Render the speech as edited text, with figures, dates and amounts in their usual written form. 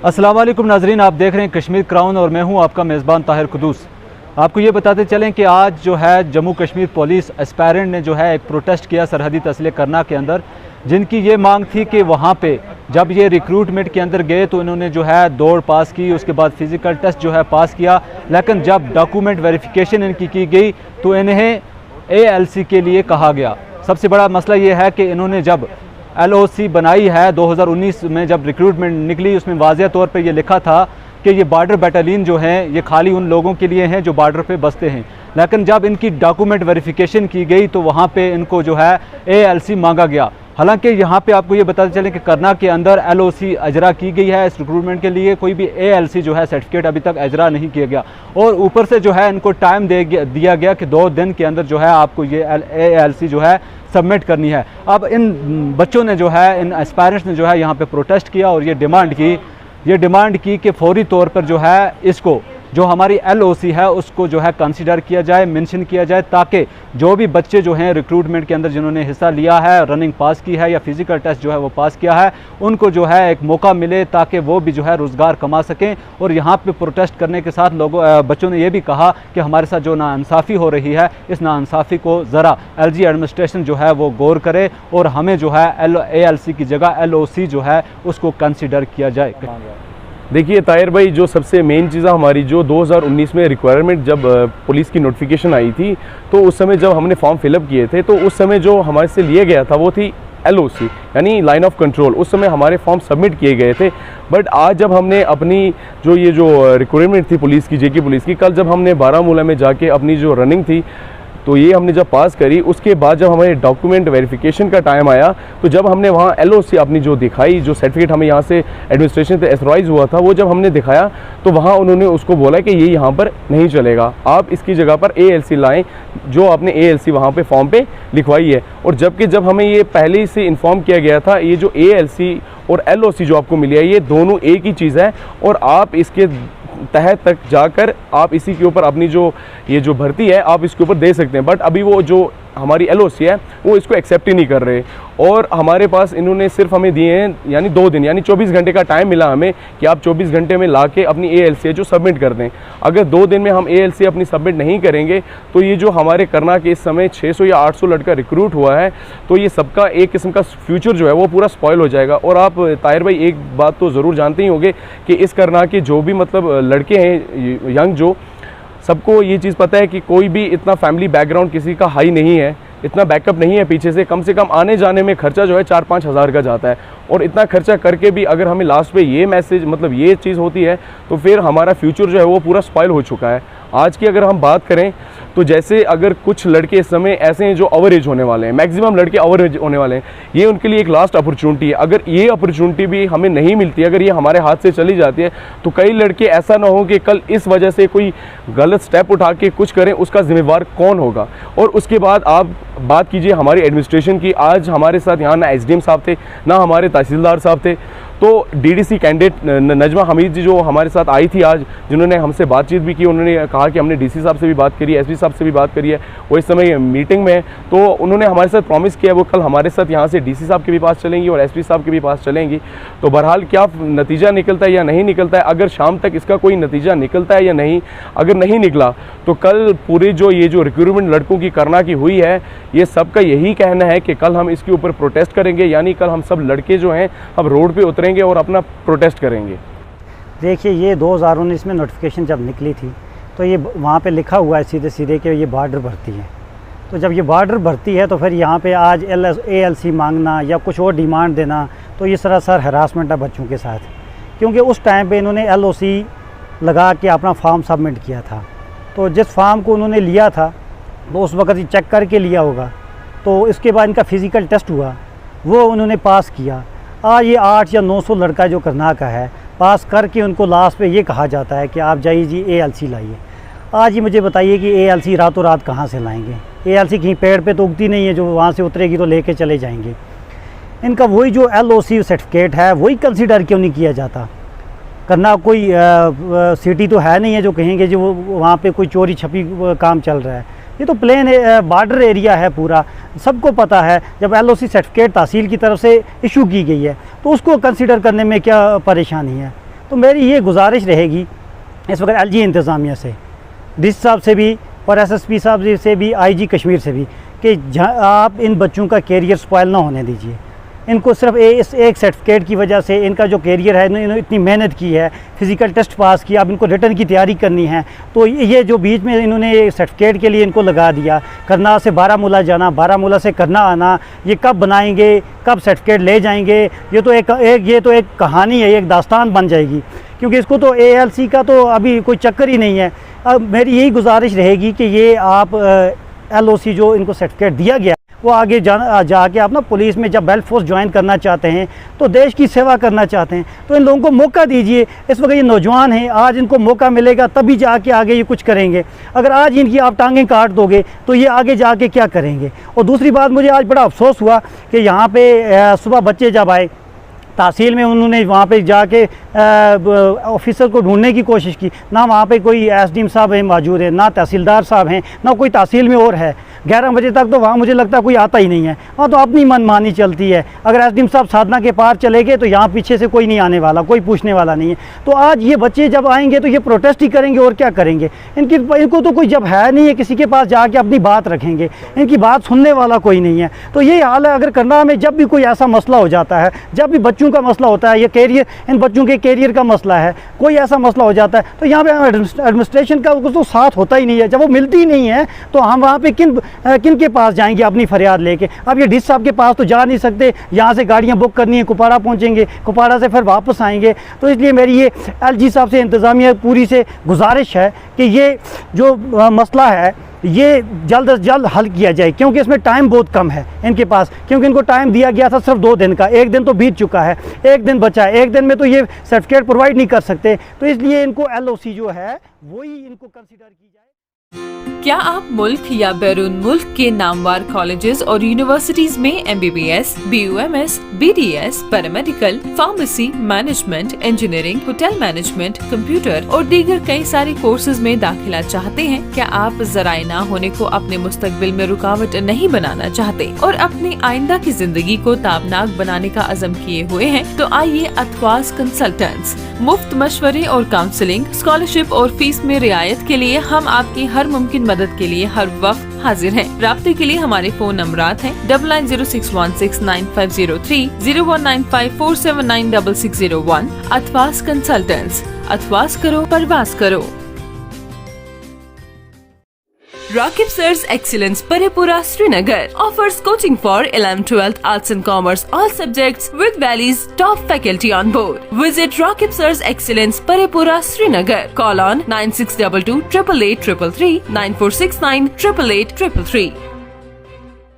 अस्सलाम वालेकुम नाजरीन, आप देख रहे हैं कश्मीर क्राउन और मैं हूं आपका मेज़बान ताहिर कुदूस। आपको ये बताते चलें कि आज जो है जम्मू कश्मीर पुलिस एस्पायरेंट ने जो है एक प्रोटेस्ट किया सरहदी तहसील करना के अंदर, जिनकी ये मांग थी कि वहाँ पे जब ये रिक्रूटमेंट के अंदर गए तो इन्होंने जो है दौड़ पास की, उसके बाद फ़िज़िकल टेस्ट जो है पास किया, लेकिन जब डॉक्यूमेंट वेरिफिकेशन इनकी की गई तो इन्हें ALC के लिए कहा गया। सबसे बड़ा मसला ये है कि इन्होंने जब LOC बनाई है 2019 में, जब रिक्रूटमेंट निकली, उसमें वाज़ेह तौर पे ये लिखा था कि ये बॉर्डर बटालियन जो हैं ये खाली उन लोगों के लिए हैं जो बॉर्डर पे बसते हैं। लेकिन जब इनकी डॉक्यूमेंट वेरिफिकेशन की गई तो वहाँ पे इनको जो है ALC मांगा गया। हालांकि यहाँ पे आपको ये बताते चलें कि करना के अंदर LOC अजरा की गई है इस रिक्रूटमेंट के लिए, कोई भी ALC जो है सर्टिफिकेट अभी तक अजरा नहीं किया गया। और ऊपर से जो है इनको टाइम दिया गया कि 2 दिन के अंदर जो है आपको ये ALC जो है सबमिट करनी है। अब इन बच्चों ने जो है, इन एस्पायरेंट्स ने जो है यहाँ पे प्रोटेस्ट किया और ये डिमांड की कि फौरी तौर पर जो है इसको जो हमारी LOC है उसको जो है कंसीडर किया जाए, मेंशन किया जाए, ताकि जो भी बच्चे जो हैं रिक्रूटमेंट के अंदर जिन्होंने हिस्सा लिया है, रनिंग पास की है या फिज़िकल टेस्ट जो है वो पास किया है, उनको जो है एक मौका मिले ताकि वो भी जो है रोज़गार कमा सकें। और यहाँ पे प्रोटेस्ट करने के साथ बच्चों ने ये भी कहा कि हमारे साथ जो नाइंसाफ़ी हो रही है, इस नाइंसाफ़ी को ज़रा LG एडमिनिस्ट्रेशन जो है वो गौर करे और हमें जो है ALC की जगह LOC जो है उसको कंसिडर किया जाए। देखिए ताहिर भाई, जो सबसे मेन चीज़ हमारी जो 2019 में रिक्वायरमेंट जब पुलिस की नोटिफिकेशन आई थी, तो उस समय जब हमने फॉर्म फिलअप किए थे तो उस समय जो हमारे से लिया गया था वो थी LOC यानी लाइन ऑफ कंट्रोल। उस समय हमारे फॉर्म सबमिट किए गए थे। बट आज जब हमने अपनी जो रिक्वायरमेंट थी पुलिस की, JK पुलिस की, कल जब हमने बारामूला में जाके अपनी जो रनिंग थी तो ये हमने जब पास करी, उसके बाद जब हमारे डॉक्यूमेंट वेरिफिकेशन का टाइम आया तो जब हमने वहाँ LOC अपनी जो दिखाई, जो सर्टिफिकेट हमें यहाँ से एडमिनिस्ट्रेशन से एथोराइज हुआ था, वो जब हमने दिखाया तो वहाँ उन्होंने उसको बोला कि ये यहाँ पर नहीं चलेगा, आप इसकी जगह पर ALC लाएं जो आपने ALC वहाँ पे फॉर्म पे लिखवाई है। और जबकि जब हमें ये पहले से इन्फॉर्म किया गया था, ये जो ALC और LOC जो आपको मिली है ये दोनों एक ही चीज़ है और आप इसके तहत तक जाकर आप इसी के ऊपर अपनी ये जो भर्ती है आप इसके ऊपर दे सकते हैं। बट अभी वो जो हमारी LOC है वो इसको एक्सेप्ट ही नहीं कर रहे और हमारे पास इन्होंने सिर्फ हमें दिए हैं यानी 2 दिन यानी 24 घंटे का टाइम मिला हमें कि आप 24 घंटे में लाके अपनी ALC जो सबमिट कर दें। अगर 2 दिन में हम ALC अपनी सबमिट नहीं करेंगे तो ये जो हमारे करना के इस समय 600 या 800 लड़का रिक्रूट हुआ है तो ये सबका एक किस्म का फ्यूचर जो है वो पूरा स्पॉइल हो जाएगा। और आप ताहिर भाई एक बात तो ज़रूर जानते ही होंगे कि इस करना के जो भी मतलब लड़के हैं यंग, जो सबको ये चीज़ पता है कि कोई भी इतना फैमिली बैकग्राउंड किसी का हाई नहीं है, इतना बैकअप नहीं है पीछे से कम आने जाने में खर्चा जो है 4-5 हज़ार का जाता है। और इतना खर्चा करके भी अगर हमें लास्ट पे ये मैसेज मतलब ये चीज़ होती है तो फिर हमारा फ्यूचर जो है वो पूरा स्पॉइल हो चुका है। आज की अगर हम बात करें तो जैसे अगर कुछ लड़के इस समय ऐसे हैं जो ओवर एज होने वाले हैं, मैक्सिमम लड़के ओवर एज होने वाले हैं, ये उनके लिए एक लास्ट अपॉर्चुनिटी है। अगर ये अपॉर्चुनिटी भी हमें नहीं मिलती, अगर ये हमारे हाथ से चली जाती है तो कई लड़के ऐसा ना हो कि कल इस वजह से कोई गलत स्टेप उठा के कुछ करें, उसका जिम्मेवार कौन होगा। और उसके बाद आप बात कीजिए हमारी एडमिनिस्ट्रेशन की। आज हमारे साथ यहाँ ना SDM साहब थे ना हमारे तहसीलदार साहब थे, तो DDC कैंडिडेट नजमा हमीद जी जो हमारे साथ आई थी आज, जिन्होंने हमसे बातचीत भी की, उन्होंने कहा कि हमने DC साहब से भी बात करी है, SP साहब से भी बात करी है, वो इस समय मीटिंग में है। तो उन्होंने हमारे साथ प्रॉमिस किया वो कल हमारे साथ यहाँ से DC साहब के भी पास चलेंगी और SP साहब के भी पास चलेंगी। तो बहरहाल क्या नतीजा निकलता है या नहीं निकलता है, अगर शाम तक इसका कोई नतीजा निकलता है या नहीं, अगर नहीं निकला तो कल पूरी ये जो रिक्रूटमेंट लड़कों की करना की हुई है, ये सबका यही कहना है कि कल हम इसके ऊपर प्रोटेस्ट करेंगे, यानी कल हम सब लड़के जो हैं हम रोड पे उतरेंगे और अपना प्रोटेस्ट करेंगे। देखिए, ये 2019 में नोटिफिकेशन जब निकली थी तो ये वहाँ पे लिखा हुआ है सीधे सीधे कि ये बॉर्डर भर्ती है। तो जब ये बॉर्डर भर्ती है तो फिर यहाँ पे आज ALC मांगना या कुछ और डिमांड देना तो ये सरासर हरासमेंट है बच्चों के साथ, क्योंकि उस टाइम पे इन्होंने LOC लगा के अपना फॉर्म सबमिट किया था। तो जिस फॉर्म को उन्होंने लिया था तो उस वक्त ही चेक करके लिया होगा, तो इसके बाद इनका फ़िज़िकल टेस्ट हुआ, वो उन्होंने पास किया। आज ये 800 या 900 लड़का जो करना का है पास करके उनको लास्ट पे ये कहा जाता है कि आप जाइए जी ALC लाइए। आज ये मुझे बताइए कि ALC रातों रात कहाँ से लाएंगे? ALC कहीं पेड़ पे तो उगती नहीं है जो वहाँ से उतरेगी तो लेके चले जाएंगे। इनका वही जो LOC सर्टिफिकेट है वही कंसिडर क्यों नहीं किया जाता? करना कोई सिटी तो है नहीं है जो कहेंगे जो वहाँ पे कोई चोरी छपी काम चल रहा है। ये तो प्लेन बॉर्डर एरिया है पूरा, सबको पता है। जब LOC सर्टिफिकेट तहसील की तरफ से इशू की गई है तो उसको कंसिडर करने में क्या परेशानी है? तो मेरी ये गुजारिश रहेगी इस वक्त LG इंतज़ामिया से, DC साहब से भी और SSP साहब से भी, IG कश्मीर से भी, कि आप इन बच्चों का कैरियर स्पॉइल ना होने दीजिए। इनको सिर्फ इस एक सर्टिफिकेट की वजह से इनका जो कैरियर है, इन्होंने इतनी मेहनत की है, फिज़िकल टेस्ट पास किया, अब इनको रिटर्न की तैयारी करनी है, तो ये जो बीच में इन्होंने सर्टिफिकेट के लिए इनको लगा दिया, करनाल से बारामूला जाना, बारामूला से करना आना, ये कब बनाएंगे, कब सर्टिफिकेट ले जाएंगे, ये तो एक कहानी है, एक दास्तान बन जाएगी, क्योंकि इसको तो ALC का तो अभी कोई चक्कर ही नहीं है। अब मेरी यही गुजारिश रहेगी कि ये आप LOC जो इनको सर्टिफिकेट दिया गया वो आगे जाके आप ना पुलिस में जब बेल्ट फोर्स ज्वाइन करना चाहते हैं, तो देश की सेवा करना चाहते हैं, तो इन लोगों को मौका दीजिए। इस वक्त ये नौजवान हैं, आज इनको मौका मिलेगा तभी जाके आगे ये कुछ करेंगे। अगर आज इनकी आप टांगें काट दोगे तो ये आगे जाके क्या करेंगे। और दूसरी बात, मुझे आज बड़ा अफसोस हुआ कि यहाँ पे सुबह बच्चे जब आए तहसील में, उन्होंने वहाँ पे जाके ऑफिसर को ढूंढने की कोशिश की, ना वहाँ पे कोई SDM साहब हैं मौजूद है, ना तहसीलदार साहब हैं, ना कोई तहसील में और है। 11 बजे तक तो वहाँ मुझे लगता है कोई आता ही नहीं है, वहाँ तो अपनी मनमानी चलती है। अगर SDM साहब साधना के पार चले गए तो यहाँ पीछे से कोई नहीं आने वाला, कोई पूछने वाला नहीं है। तो आज ये बच्चे जब आएंगे तो ये प्रोटेस्ट ही करेंगे और क्या करेंगे। इनको तो कोई जब है नहीं है किसी के पास जाके अपनी बात रखेंगे, इनकी बात सुनने वाला कोई नहीं है। तो यही हाल है। अगर करनाल में जब भी कोई ऐसा मसला हो जाता है, जब भी बच्चों का मसला होता है, ये कैरियर, इन बच्चों के कैरियर का मसला है, कोई ऐसा मसला हो जाता है, तो यहाँ पे एडमिनिस्ट्रेशन का तो साथ होता ही नहीं है। जब वो मिलती ही नहीं है तो हम वहाँ पे किन के पास जाएंगे अपनी फरियाद लेके। अब ये DC साहब के पास तो जा नहीं सकते, यहाँ से गाड़ियाँ बुक करनी है, कुपवाड़ा पहुँचेंगे, कुपवाड़ा से फिर वापस आएंगे। तो इसलिए मेरी ये LG साहब से, इंतज़ामिया पूरी से गुजारिश है कि ये जो मसला है ये जल्द से जल्द हल किया जाए, क्योंकि इसमें टाइम बहुत कम है इनके पास, क्योंकि इनको टाइम दिया गया था सिर्फ 2 दिन का, 1 दिन तो बीत चुका है, 1 दिन बचा है, 1 दिन में तो ये सर्टिफिकेट प्रोवाइड नहीं कर सकते। तो इसलिए इनको LOC जो है वही इनको कंसीडर की जाए। क्या आप मुल्क या बैरून मुल्क के नामवार कॉलेजेस और यूनिवर्सिटीज में MBBS, BUMS, BDS, paramedical, pharmacy, management, engineering, hotel management, computer और दीगर कई सारे कोर्सेज में दाखिला चाहते हैं? क्या आप ज़राए ना होने को अपने मुस्तकबिल में रुकावट नहीं बनाना चाहते और अपनी आइंदा की जिंदगी को ताबनाक बनाने का अज़म किए हुए हैं? तो आइए अथवास कंसल्टेंट्स मुफ्त मशवरे और काउंसलिंग, स्कॉलरशिप और फीस में रियायत के लिए हम आपकी हर मुमकिन मदद के लिए हर वक्त हाजिर हैं। राब्ते के लिए हमारे फ़ोन नंबरात हैं 9906169503, 019547966001। अथवास कंसल्टेंट्स, अथवास करो परवास करो। Rakib Sir's Excellence Parepura Srinagar offers coaching for 11th, 12th, Arts and Commerce, all subjects with Valley's top faculty on board. Visit Rakib Sir's Excellence Parepura Srinagar. Call on 9622 888 333, 9469 888 333.